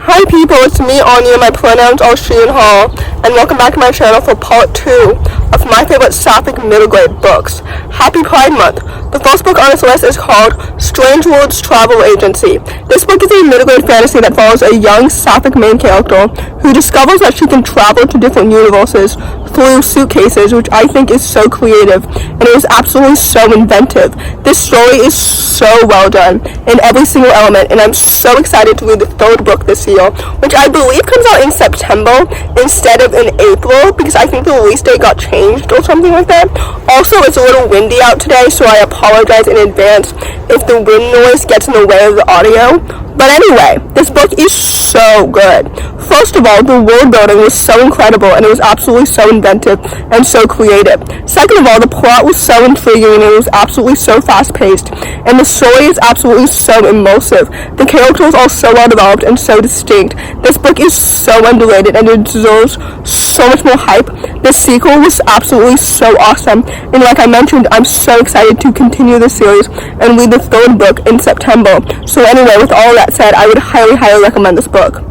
Hi people, it's me Anja, my pronouns are she and her, and welcome back to my channel for part 2 of my favorite Sapphic middle grade books. Happy Pride Month! The first book on this list is called Strangeworlds Travel Agency. This book is a middle grade fantasy that follows a young Sapphic main character who discovers that she can travel to different universes through suitcases, which I think is so creative, and it was absolutely so inventive. This story is so well done in every single element, and I'm so excited to read the third book this year, which I believe comes out in September instead of in April, because I think the release date got changed or something like that. Also, it's a little windy out today, so I apologize in advance if the wind noise gets in the way of the audio. But anyway, this book is so good. First of all, the world building was so incredible, and it was absolutely so inventive and so creative. Second of all, the plot was so intriguing, and it was absolutely so fast-paced, and the story is absolutely so immersive. The characters are so well developed and so distinct. This book is so underrated, and it deserves so much more hype. The sequel was absolutely so awesome, and like I mentioned, I'm so excited to continue the series and read the third book in September. So anyway, with all that said, I would highly recommend this book.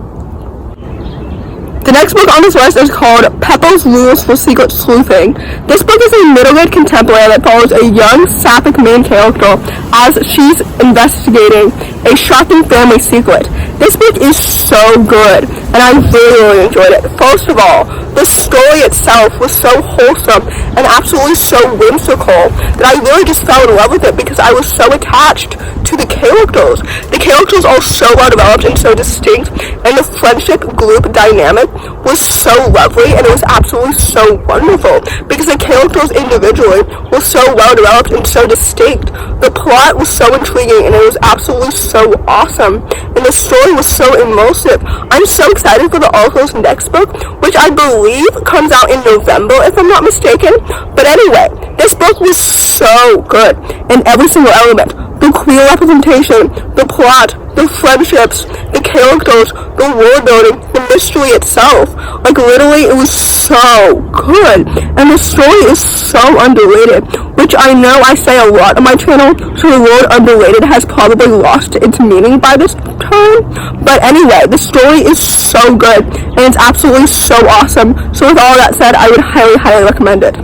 The next book on this list is called Pepper's Rules for Secret Sleuthing. This book is a middle grade contemporary that follows a young Sapphic main character as she's investigating a shocking family secret. This book is so good, and I really enjoyed it. First of all, the story itself was so wholesome and absolutely so whimsical that I really just fell in love with it because I was so attached to the characters. The characters are so well developed and so distinct, and the friendship group dynamic was so lovely, and it was absolutely so wonderful because the characters individually were so well developed and so distinct. The plot was so intriguing, and it was absolutely so awesome, and the story was so immersive. I'm so excited for the author's next book, which I believe comes out in November if I'm not mistaken. But anyway, this book was so good in every single element. The queer representation, the plot, the friendships, the characters, the world building, the mystery itself. Like literally, it was so good. And the story is so underrated, which I know I say a lot on my channel, so the word underrated has probably lost its meaning by this time. But anyway, the story is so good, and it's absolutely so awesome. So with all that said, I would highly recommend it.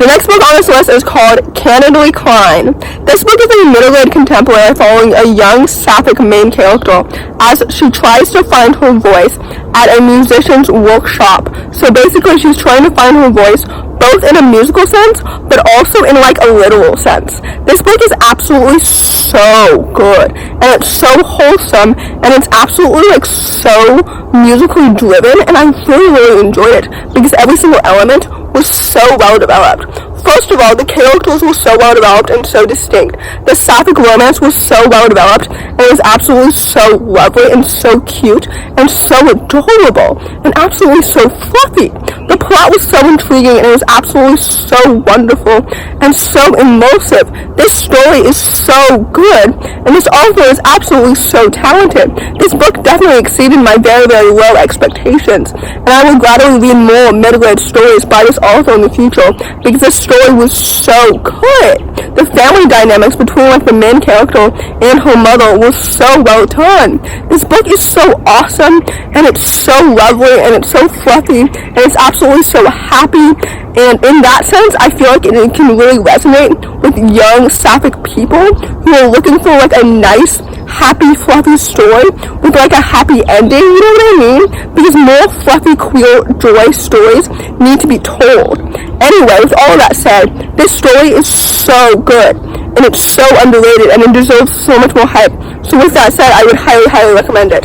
The next book on this list is called Candidly, Cline. This book is a middle grade contemporary following a young Sapphic main character as she tries to find her voice at a musician's workshop. So basically, she's trying to find her voice both in a musical sense, but also in like a literal sense. This book is absolutely so good, and it's so wholesome, and it's absolutely like so musically driven, and I really enjoyed it because every single element was so well developed. First of all, the characters were so well developed and so distinct. The Sapphic romance was so well developed, and it was absolutely so lovely and so cute and so adorable and absolutely so fluffy. The plot was so intriguing, and it was absolutely so wonderful and so immersive. This story is so good, and this author is absolutely so talented. This book definitely exceeded my very low expectations, and I would gladly read more middle grade stories by this author in the future because this story was so good. The family dynamics between like the main character and her mother was so well done. This book is so awesome, and it's so lovely, and it's so fluffy, and it's absolutely so happy. And in that sense, I feel like it can really resonate with young Sapphic people who are looking for like a nice, happy, fluffy story with like a happy ending, you know what I mean? Because more fluffy, queer, joy stories need to be told. Anyway, with all that said, this story is so good, and it's so underrated, and it deserves so much more hype. So with that said, I would highly recommend it.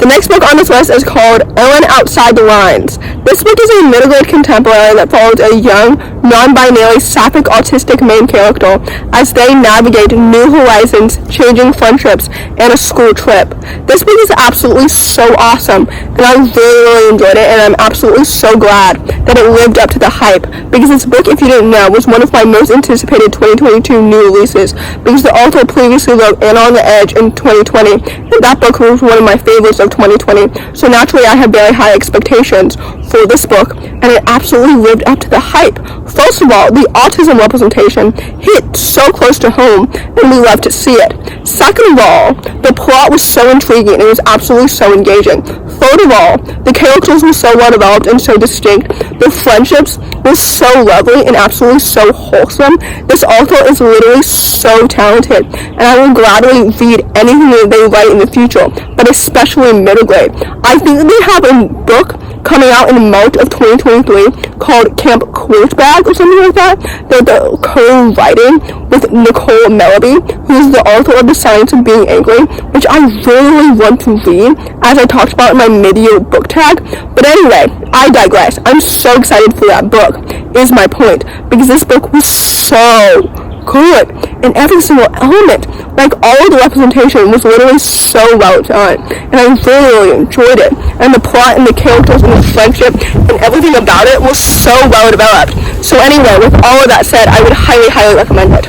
The next book on this list is called Ellen Outside the Lines. This book is a middle grade contemporary that follows a young, non-binary Sapphic autistic main character as they navigate new horizons, changing friendships, and a school trip. This book is absolutely so awesome, and I really enjoyed it, and I'm absolutely so glad that it lived up to the hype, because this book, if you didn't know, was one of my most anticipated 2022 new releases, because the author previously wrote Anna on the Edge in 2020, and that book was one of my favorites of 2020, so naturally I had very high expectations for this book, and it absolutely lived up to the hype. First of all, the autism representation hit so close to home, and we loved to see it. Second of all, the plot was so intriguing, and it was absolutely so engaging. Third of all, the characters were so well developed and so distinct. The friendships were so lovely and absolutely so wholesome. This author is literally so talented, and I will gladly read anything that they write in the future, but especially middle grade. I think that they have a book coming out in March of 2023 called Camp Quarterback or something like that. They're co-writing with Nicole Melody, who is the author of The Science of Being Angry, which I really want to read, as I talked about in my mid-year book tag. But anyway, I digress. I'm so excited for that book, is my point, because this book was so good in every single element. Like, all of the representation was literally so well done, and I really enjoyed it. And the plot and the characters and the friendship and everything about it was so well developed. So anyway, with all of that said, I would highly recommend it.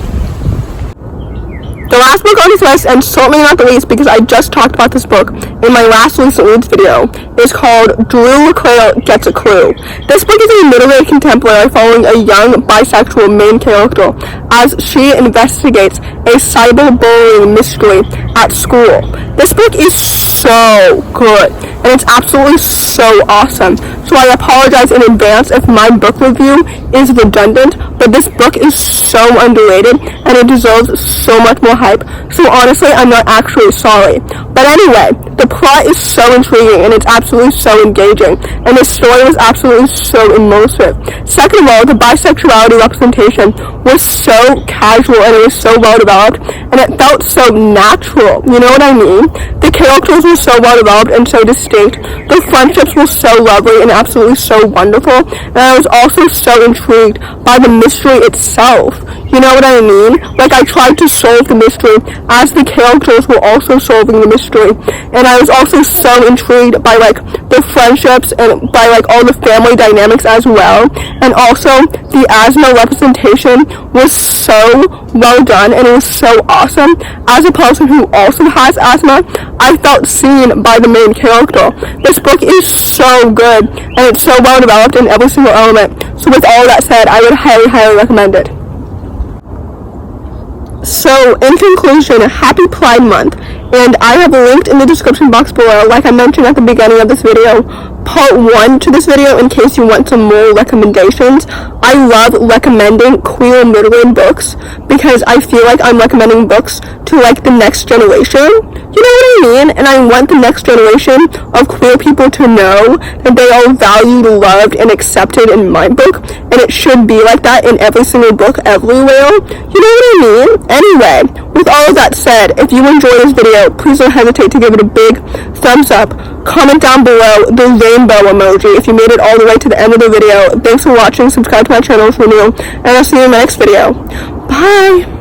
The last book on this list, and certainly not the least because I just talked about this book in my last recent reads video, is called LeClair Gets a Clue. This book is a middle-grade contemporary following a young bisexual main character as she investigates a cyberbullying mystery at school. This book is so good, and it's absolutely so awesome. So I apologize in advance if my book review is redundant, but this book is so underrated, and it deserves so much more hype. So honestly, I'm not actually sorry. But anyway, the plot is so intriguing, and it's absolutely so engaging, and the story was absolutely so immersive. Second of all, the bisexuality representation was so casual, and it was so well developed, and it felt so natural. You know what I mean? The characters were so well developed and so distinct. The friendships were so lovely and absolutely so wonderful, and I was also so intrigued by the mystery itself. You know what I mean? Like, I tried to solve the mystery as the characters were also solving the mystery, and I was also so intrigued by, like, the friendships and by, like, all the family dynamics as well. And also, the asthma representation was so well done, and it was so awesome. As a person who also has asthma, I felt seen by the main character. This book is so good, and it's so well developed in every single element. So with all that said, I would highly recommend it. So, in conclusion, happy Pride Month, and I have linked in the description box below, like I mentioned at the beginning of this video, part 1 to this video in case you want some more recommendations. I love recommending queer middle-grade books because I feel like I'm recommending books to, like, the next generation. You know what I mean? And I want the next generation of queer people to know that they are valued, loved, and accepted in my book, and it should be like that in every single book everywhere. You know what I mean? Anyway, with all of that said, if you enjoyed this video, please don't hesitate to give it a big thumbs up. Comment down below the rainbow emoji if you made it all the way to the end of the video. Thanks for watching. Subscribe to my channel if you're new, and I'll see you in my next video. Bye!